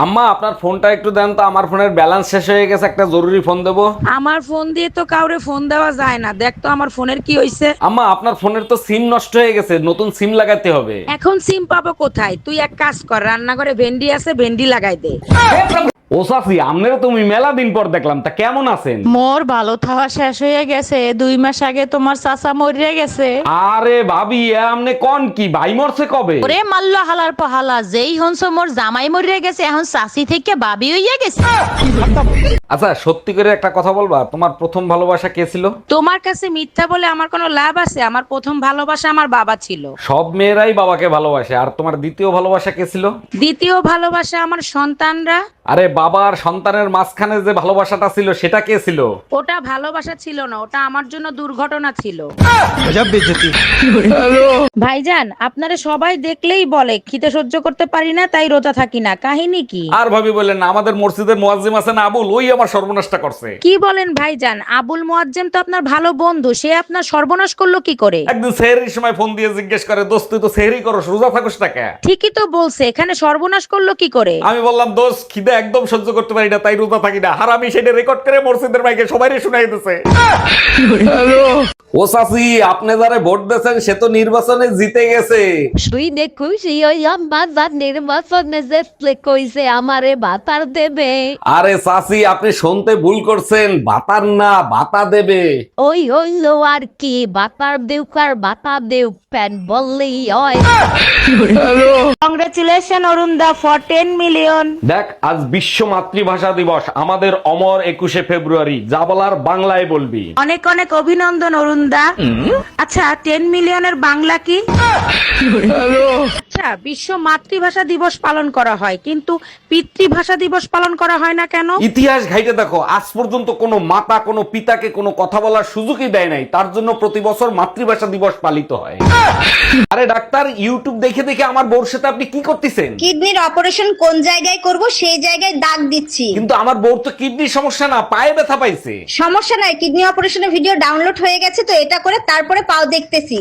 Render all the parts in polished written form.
আম্মা আপনার ফোনটা একটু দেন তো, আমার ফোনের ব্যালেন্স শেষ হয়ে গেছে, একটা জরুরি ফোন দেবো। আমার ফোন দিয়ে তো কাউরে ফোন দেওয়া যায় না, দেখ তো আমার ফোনের কি হইছে। আম্মা আপনার ফোনের তো সিম নষ্ট হয়ে গেছে, নতুন সিম লাগাতে হবে। এখন সিম পাবো কোথায়? তুই এক কাজ কর, রান্নাঘরে ভেন্ডি আছে, ভেন্ডি লাগাই দে। ও চাচি, আপনারও তুমি মেলা দিন পর দেখলাম, তা কেমন আছেন? মোর ভালো থাওয়া শেষ হয়ে গেছে, 2 মাস আগে তোমার চাচা মরিয়া গেছে। আরে ভাবি, আপনি কোন কি ভাই মরছে কবে? ওরে মাল্ল হালার পহালা, যেই হনস মোর জামাই মরিয়া গেছে, এখন চাচি থেকে বাবি হইয়া গেছে। আচ্ছা সত্যি করে একটা কথা বলবা, তোমার প্রথম ভালোবাসা কে ছিল? তোমার কাছে মিথ্যা বলে আমার কোনো লাভ আছে? আমার প্রথম ভালোবাসা আমার বাবা ছিল। সব মেয়েরাই বাবাকে ভালোবাসে, আর তোমার দ্বিতীয় ভালোবাসা কে ছিল? দ্বিতীয় ভালোবাসা আমার সন্তানরা। আরে বাবা আর সন্তানের মাঝখানে যে ভালোবাসাটা ছিল সেটা কে ছিল? ওটা ভালোবাসা ছিল না, ওটা আমার জন্য দুর্ঘটনা ছিল। ভাইজান, আপনারা সবাই দেখলেই বলে খিদে সহ্য করতে পারি না, তাই রোজা থাকি না। কাহিনী কি? আর ভাবি বললেন না, আমাদের মসজিদের মুয়াজ্জিম আছে না আবুল, ওই আমার সর্বনাশটা করছে। কি বলেন ভাইজান? আবুল মুয়াজ্জেম তো আপনার ভালো বন্ধু, সে আপনার সর্বনাশ করলো কি করে? একদিন সেহরির সময় ফোন দিয়ে জিজ্ঞেস করে, দোস্ত তুই তো সেহরি করস, রোজা থাকস না কেন? ঠিকই তো বলছে, এখানে সর্বনাশ করলো কি করে? আমি বললাম, দোস্ত খিদে একদম সহ্য করতে পারি না, তাই রোজা থাকি না। আর আমি সেটা রেকর্ড করে মসজিদের মাইকে সবাই শুনাই দিতেছে। ও চাচি, আপনি যারে ভোট দিয়েছেন সে তো নির্বাচনে জিতে গেছে। শুইনে খুশি হইলাম বাজার নির্বাচনে যে কইছে আমারে বাতার দেবে। আরে চাচি, আপনি শুনতে ভুল করছেন, বাতার না বাতা দেবে। ওই হইলো আর কি, বাতার দেউকার বাতা দেউ প্যান বললেই হয়। কংগ্রেচুলেশন অরুণ দা ফর 10 মিলিয়ন। দেখ, আজ বিশ্ব মাতৃভাষা দিবস, আমাদের অমর 21শে ফেব্রুয়ারি, যা বলার বাংলায় বলবি। অনেক অনেক অভিনন্দন অরুণ দা। আচ্ছা 10 মিলিয়নের বাংলা কি? আচ্ছা, বিশ্ব মাতৃভাষা দিবস পালন করা হয়, কিন্তু পিতৃভাষা দিবস পালন করা হয় না কেন? ইতিহাস ঘাইটে দেখো, আজ পর্যন্ত কোনো মাতা কোনো পিতাকে কোনো কথা বলার সুযোগই দেয় নাই, তার জন্য প্রতি বছর মাতৃভাষা দিবস পালিত হয়। আরে ডাক্তার, ইউটিউব দেখে দেখে আমার বউর সাথে আপনি কি করতেছেন? কিডনির অপারেশন কোন জায়গায় করব সেই জায়গায় দাগ দিচ্ছি। কিন্তু আমার বউর তো কিডনির সমস্যা না, পায়ে ব্যথা পাইছে। সমস্যা নাই, কিডনি অপারেশনের ভিডিও ডাউনলোড হয়ে গেছে, তো এটা করে তারপরে পাও দেখতেছি।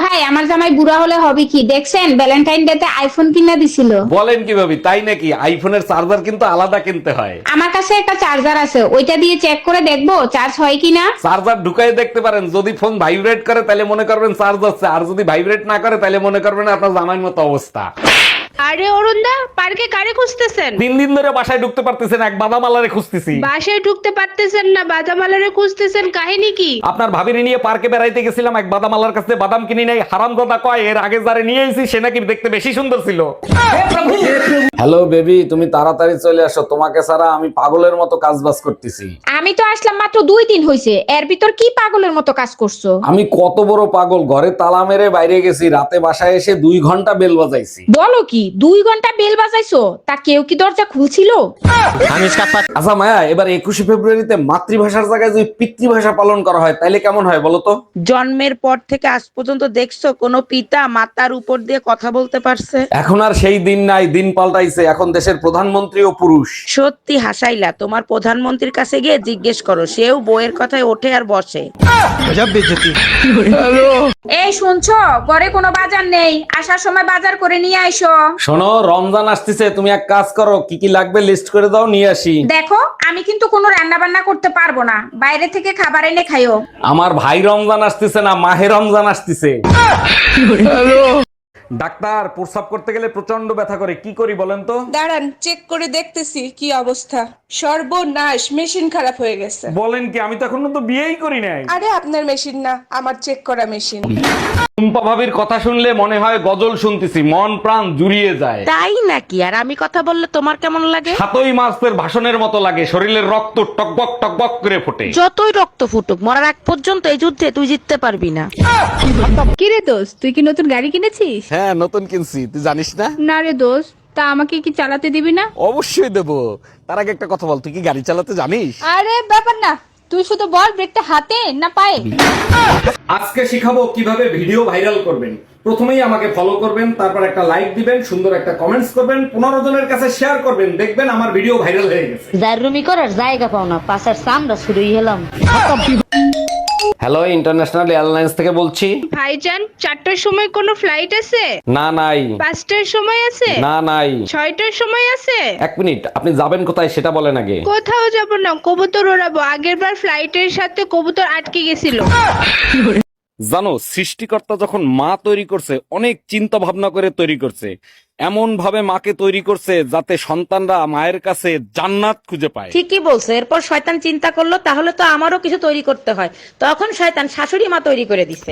ভাই, আমার জামাই বুড়া হলে হবে কি দেখছেন? ভ্যালেন্টাইন ডে তে আইফোন কিনে দিছিল। বলেন কি ভাবি, তাই নাকি? আইফোনের চার্জার কিন্তু আলাদা কিনতে হয়। আমার কাছে একটা চার্জার আছে, ওইটা দিয়ে চেক করে দেখবো চার্জ হয় কিনা। চার্জার ঢুকাই দেখতে পারেন, যদি ফোন ভাইব্রেট করে তাহলে মনে করবেন চার্জ হচ্ছে, আর যদি ভাইব্রেট না করে তাহলে মনে করবেন আপনার জামাইয়ের মতো অবস্থা। আরে অরুণদা, পার্কে কারে খুঁজতেছেন? 3 দিন ধরে বাসায় ঢুকতে পারতেছেন, এক বাদামালারে খুঁজতেছি। বাসায় ঢুকতে পারতেছেন না, বাদামালারে খুঁজতেছেন, কাহিনী কি? আপনার ভাবিরে নিয়ে পার্কে বেড়াইতে গেছিলাম, এক বাদামালার কাছে বাদাম কিনি নাই, হারামজাদা কয় এর আগে যারে নিয়ে আইছি সে নাকি দেখতে বেশি সুন্দর ছিল। হ্যালো বেবি, তুমি তাড়াতাড়ি চলে আসো, তোমাকে ছাড়া আমি পাগলের মতো কাজবাজ করতেছি। আমি তো আসলাম মাত্র 2 দিন হয়েছে, এর ভিতর কি পাগলের মতো কাজ করছো? আমি কত বড় পাগল, ঘরে তালা মেরে বাইরে গেছি, রাতে বাসায় এসে 2 ঘন্টা বেল বাজাইছি। বলো কি, 2 ঘন্টা বেল বাজাইছো? তা কেউ কি দরজা খুলছিল? আচ্ছা মায়া, এবার 21শে ফেব্রুয়ারিতে মাতৃভাষার জায়গায় যদি পিতৃভাষা পালন করা হয় তাহলে কেমন হয় বলো তো? জন্মের পর থেকে আজ পর্যন্ত দেখছো কোনো পিতা মাতার উপর দিয়ে কথা বলতে পারছে? এখন আর সেই দিন নাই, দিন পাল্টাইছে, এখন দেশের প্রধানমন্ত্রীও পুরুষ। সত্যি হাসাইলা, তোমার প্রধানমন্ত্রীর কাছে গিয়ে জিজ্ঞেস করো, সেও বইয়ের কথায় ওঠে আর বসে। এই শুনছো, ঘরে কোনো বাজার নেই, আসার সময় বাজার করে নিয়ে আইসো। শোনো, রমজান আসতেছে, তুমি এক কাজ করো, কি কি লাগবে লিস্ট করে দাও, নিয়ে আসি। দেখো, আমি কিন্তু কোনো রান্না বান্না করতে পারবো না, বাইরে থেকে খাবার এনে খাইও। আমার ভাই রমজান আসতেছে না, মাহে রমজান আসতেছে। ডাক্তার, প্রস্রাব করতে গেলে প্রচন্ড ব্যথা করে, কি করি বলেন তো? দাঁড়ান, চেক করে দেখতেছি কি অবস্থা। সর্বনাশ, মেশিন খারাপ হয়ে গেছে। বলেন কি? আমি তো এখনো তো বিয়েই করি নাই। আরে আপনার মেশিন না, আমার চেক করা মেশিন। টুম্পা ভাবির কথা শুনলে মনে হয় গজল শুনতেছি, মন প্রাণ জুড়িয়ে যায়। তাই নাকি? আর আমি কথা বললে তোমার কেমন লাগে? সাতই মাসের ভাষণের মতো লাগে, শরীরের রক্ত টকবক টকবক করে ফোটে। যতই রক্ত ফুটুক, মরার আগ পর্যন্ত এই যুদ্ধে তুই জিততে পারবি না। কিরে দোস্ত, তুই কি নতুন গাড়ি কিনেছিস? হ্যাঁ, নতুন কিনছি, তুই জানিস না? না রে দোস্ত, তা আমাকে কি চালাতে দিবি না? অবশ্যই দেবো। তার আগে একটা কথা বল, তুই কি গাড়ি চালাতে জানিস? আরে ব্যাপার না, তুই শুধু বল ব্রেকটা হাতে না পায়ে। আজকে শিখাবো কিভাবে ভিডিও ভাইরাল করবেন। প্রথমেই আমাকে ফলো করবেন, তারপর একটা লাইক দিবেন, সুন্দর একটা কমেন্টস করবেন, 15 জনের কাছে শেয়ার করবেন, দেখবেন আমার ভিডিও ভাইরাল হয়ে গেছে। জাররুমি করার জায়গা পাও না, পাশার সামরা শুরুই হলাম। হ্যালো, ইন্টারন্যাশনাল এয়ারলাইন্স থেকে বলছি। ভাইজান 4টার সময় কোনো ফ্লাইট আছে? না নাই। 5টার সময় আছে? না নাই। 6টার সময় আছে? এক মিনিট, আপনি যাবেন কোথায় সেটা বলেন আগে। কোথাও যাব না, কবুতর ওড়াবো। আগেরবার ফ্লাইটের সাথে কবুতর আটকে গেছিল। জানো, সৃষ্টিকর্তা যখন মা তৈরি করছে অনেক চিন্তা ভাবনা করে তৈরি করছে। এমন ভাবে মাকে তৈরি করছে যাতে সন্তানরা মায়ের কাছে জান্নাত খুঁজে পায়। ঠিকই বলছো। এরপর শয়তান চিন্তা করলো তাহলে তো আমারও কিছু তৈরি করতে হয়, তখন শয়তান শাশুড়ি মা তৈরি করে দিছে।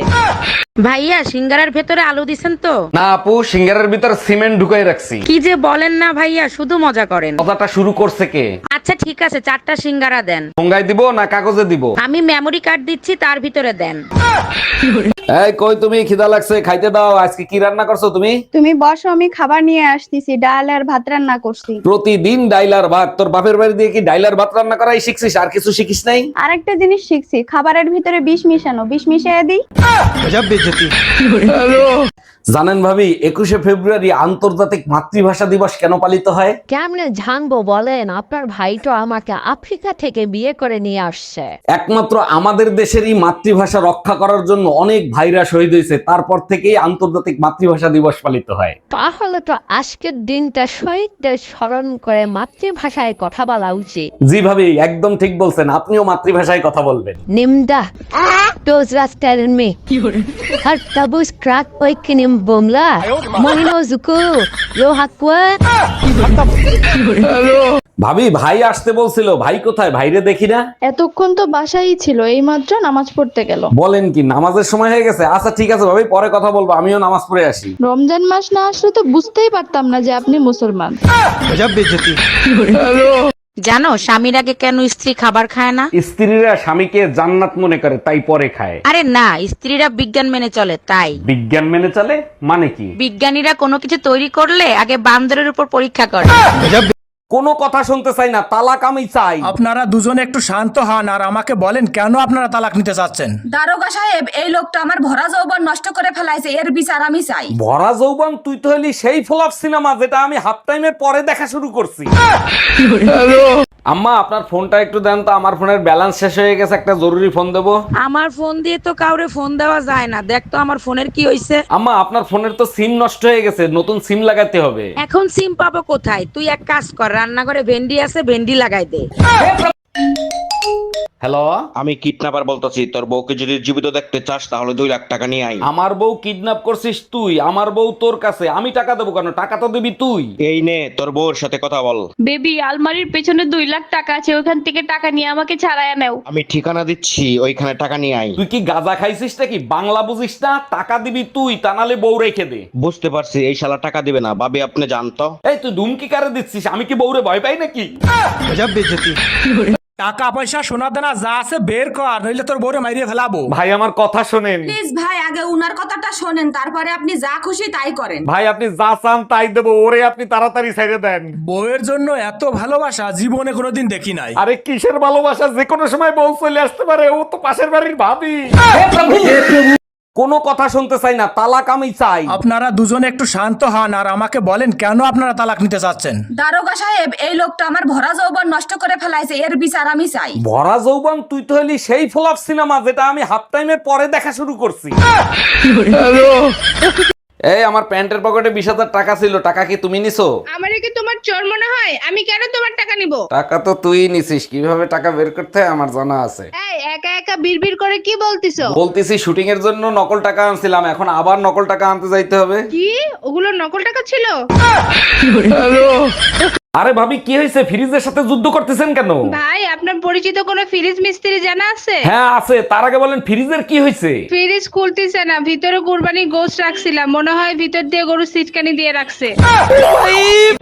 ভাইয়া, সিঙ্গারার ভেতরে আলু দিছেন তো? না আপু, সিঙ্গারের ভিতর সিমেন্ট ঢুকাই রাখছি। কি যে বলেন না ভাইয়া, শুধু মজা করেন। কথাটা শুরু করছে কে? আচ্ছা ঠিক আছে, 4টা সিঙ্গারা দেন। ঠোঙ্গায় দিব না কাগজে দিব? আমি মেমোরি কার্ড দিচ্ছি, তার ভিতরে দেন। এই কই তুমি, খিদা লাগছে, খাইতে দাও। আজকে কি রান্না করছো তুমি? তুমি বসো, আমি খাবার নিয়ে আসতেছি। ডাল আর ভাত রান্না করছি। প্রতিদিন ডাইলার ভাত? তোর বাপের বাড়ি দিয়ে কি ডাইলার ভাত রান্না করাই শিখছিস, আর কিছু শিখিস নাই? আরেকটা জিনিস শিখছি, খাবারের ভিতরে বিষ মিশানো। বিষ মিশিয়ে দিই। জানেন ভাবি, 21শে ফেব্রুয়ারি আন্তর্জাতিক মাতৃভাষা দিবস কেন পালিত হয়? কেমনে জানবো বলেন? আপনার ভাই তো আমাকে আফ্রিকা থেকে বিয়ে করে নিয়ে আসছে। একমাত্র আমাদের দেশেরই মাতৃভাষা রক্ষা করার জন্য অনেক ভাইরা শহীদ হয়েছে, তারপর থেকেই আন্তর্জাতিক মাতৃভাষা দিবস পালিত হয়। তাহলে তো আজকের দিনটা শহীদদের স্মরণ করে মাতৃভাষায় কথা বলা উচিত। জি ভাবি, একদম ঠিক বলছেন। আপনিও মাতৃভাষায় কথা বলবেন। নিমদা those telling me har tabus crack oikinim bomla monino zuku lo hakwa। ভাবি, ভাই আসতে বলছিল। ভাই কোথায়? ভাইরে দেখি না। এতক্ষণ তো বাসায় ছিল, এইমাত্র নামাজ পড়তে গেল। বলেন কি, নামাজের সময় হয়ে গেছে? আচ্ছা ঠিক আছে ভাবি, পরে কথা বলবো, আমিও নামাজ পড়ে আসি। রমজান মাস না আসলে তো বুঝতেই পারতাম না যে আপনি মুসলমান। জানো স্বামীর আগে কেন স্ত্রী খাবার খায় না? স্ত্রীরা স্বামীকে জান্নাত মনে করে, তাই পরে খায়। আরে না, স্ত্রীরা বিজ্ঞান মেনে চলে তাই। বিজ্ঞান মেনে চলে মানে কি? বিজ্ঞানীরা কোনো কিছু তৈরি করলে আগে বান্দরের উপর পরীক্ষা করে। কোনো কথা শুনতে চাই না, তালাক আমি চাই। আপনারা দুজনে একটু শান্ত হন আর আমাকে বলেন কেন আপনারা তালাক নিতে চাচ্ছেন। দারোগা সাহেব, এই লোকটা আমার ভরা যৌবন নষ্ট করে ফেলাইছে, এর বিচার আমি চাই। ভরা যৌবন? তুই তো হলি সেই ফ্লপ সিনেমা যেটা আমি হাফ টাইমের পরে দেখা শুরু করছি। আম্মা, আপনার ফোনটা একটু দেন তো, আমার ফোনের ব্যালেন্স শেষ হয়ে গেছে, একটা জরুরি ফোন দেবো। আমার ফোন দিয়ে তো কাউরে ফোন দেওয়া যায় না। দেখ তো আমার ফোনের কি হইছে। আম্মা, আপনার ফোনের তো সিম নষ্ট হয়ে গেছে, নতুন সিম লাগাতে হবে। এখন সিম পাবো কোথায়? তুই এক কাজ কর, রান্নাঘরে ভেন্ডি আছে, ভেন্ডি লাগাই দে। হ্যালো, আমি কিডন্যাপার বলতেছি। তোর বউকে যদি জীবিত দেখতে চাস তাহলে 2 লাখ টাকা নিয়ে আই। আমার বউ কিডন্যাপ করছিস তুই? আমার বউ তোর কাছে, আমি টাকা দেবো কেন? টাকা তো দিবি তুই। এই নে, তোর বউর সাথে কথা বল। বেবি, আলমারির পেছনে 2 লাখ টাকা আছে, ওখান থেকে টাকা নিয়ে আমাকে ছাড়াইয়া নাও। আমি ঠিকানা দিচ্ছি, ওইখানে টাকা নিয়ে আই। তুই কি গাঁজা খাইছিস নাকি? বাংলা বুঝিস না? টাকা দিবি তুই, তা নালে বউ রেখে দে। বুঝতে পারছি, এই শালা টাকা দিবে না। ভাবি আপনি জানতো। এই তুই ধুমকি কারে দিচ্ছিস? আমি কি বউরে ভয় পাই নাকি? টাকা পয়সা সোনা দানা যা আছে বের কর, নইলে তোর বউরে মাইরিয়ে ফেলাবো। ভাই আমার কথা শোনেন। প্লিজ ভাই, আগে উনার কথাটা শোনেন, তারপরে আপনি যা খুশি তাই করেন। ভাই আপনি যা চান তাই দেবো, ওরে আপনি তাড়াতাড়ি ছেড়ে দেন। বউয়ের জন্য এত ভালোবাসা জীবনে কোনোদিন দেখি নাই। আরে কিসের ভালোবাসা? যে কোনো সময় বউ চলে আসতে পারে, ও তো পাশের বাড়ির ভাবি। কোনো কথা শুনতে চাই না, তালাক আমি চাই। আপনারা দুজনে একটু শান্ত হন আর আমাকে বলেন কেন আপনারা তালাক নিতে চাচ্ছেন। দারোগা সাহেব, এই লোকটা আমার ভরা যৌবন নষ্ট করে ফেলাইছে, এর বিচার আমি চাই। ভরা যৌবন? তুই তো হলি সেই ফ্লপ সিনেমা যেটা আমি হাফ টাইমের পরে দেখা শুরু করছি। এই আমার প্যান্টের পকেটে 20,000 টাকা ছিল, টাকা কি তুমি নিছো? আমারে কি তোমার চোর মনে হয়? আমি কেন তোমার টাকা নিব? টাকা তো তুই নিছিস, কিভাবে টাকা বের করতে হয় আমার জানা আছে। এই একা একা বিড়বিড় করে কি বলতিছো? বলতেছি শুটিং এর জন্য নকল টাকা আনছিলাম, এখন আবার নকল টাকা আনতে যাইতে হবে। কি ওগুলো নকল টাকা ছিল? আরে ভাবি, কি হয়েছে? ফ্রিজের সাথে যুদ্ধ করতেছেন কেন? ভাই, আপনার পরিচিত কোনো ফ্রিজ মিস্ত্রি জানা আছে? হ্যাঁ আছে, তার আগে বলেন ফ্রিজের কি হয়েছে? ফ্রিজ খুলতেছে না, ভিতরে কুরবানি গোশত রাখছিলাম, মনে হয় ভিতর দিয়ে গরু সিটকানি দিয়ে রাখছে।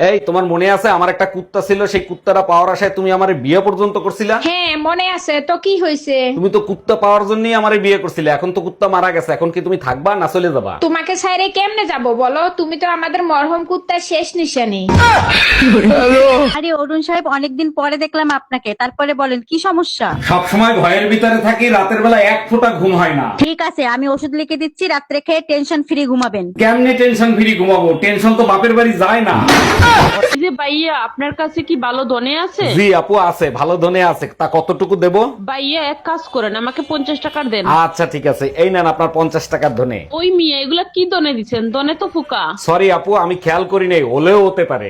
এই তোমার মনে আছে আমার একটা কুত্তা ছিল, সেই কুত্তাটা পাওয়ার আশায় তুমি আমারে বিয়ে পর্যন্ত করছিলা? হ্যাঁ মনে আছে তো, কি হয়েছে? তুমি তো কুত্তা পাওয়ার জন্যই আমারে বিয়ে করছিলে, এখন তো কুত্তা মারা গেছে, এখন কি তুমি থাকবা না চলে যাবা? তোমাকে ছাইরে কেমনে যাব বলো? তুমি তো আমাদের মরহুম কুত্তার শেষ নিশানি। আরে অরুণ সাহেব, অনেকদিন পরে দেখলাম আপনাকে, তারপরে বলেন কি সমস্যা? সব সময় ভয়ের ভিতরে থাকি, রাতের বেলা এক ফোঁটা ঘুম হয় না। ঠিক আছে, আমি ওষুধ লিখে দিচ্ছি, রাত্রে খেয়ে টেনশন ফ্রি ঘুমাবেন। কেমনে টেনশন ফ্রি ঘুমাবো? টেনশন তো বাপের বাড়ি যায় না। যে ভাইয়া আপনার কাছে কি ভালো ধনে আছে? জি আপু আছে, ভালো ধনে আছে, তা কতটুকু দেব? ভাইয়া এক কাজ করেন, আমাকে 50 টাকার দেন। আচ্ছা ঠিক আছে, এই নেন আপনার 50 টাকার ধনে। ওই মিয়া এগুলা কি ধনে দিচ্ছেন? ধনে তো ফুকা। সরি আপু, আমি খেয়াল করি নাই, হলেও হতে পারে।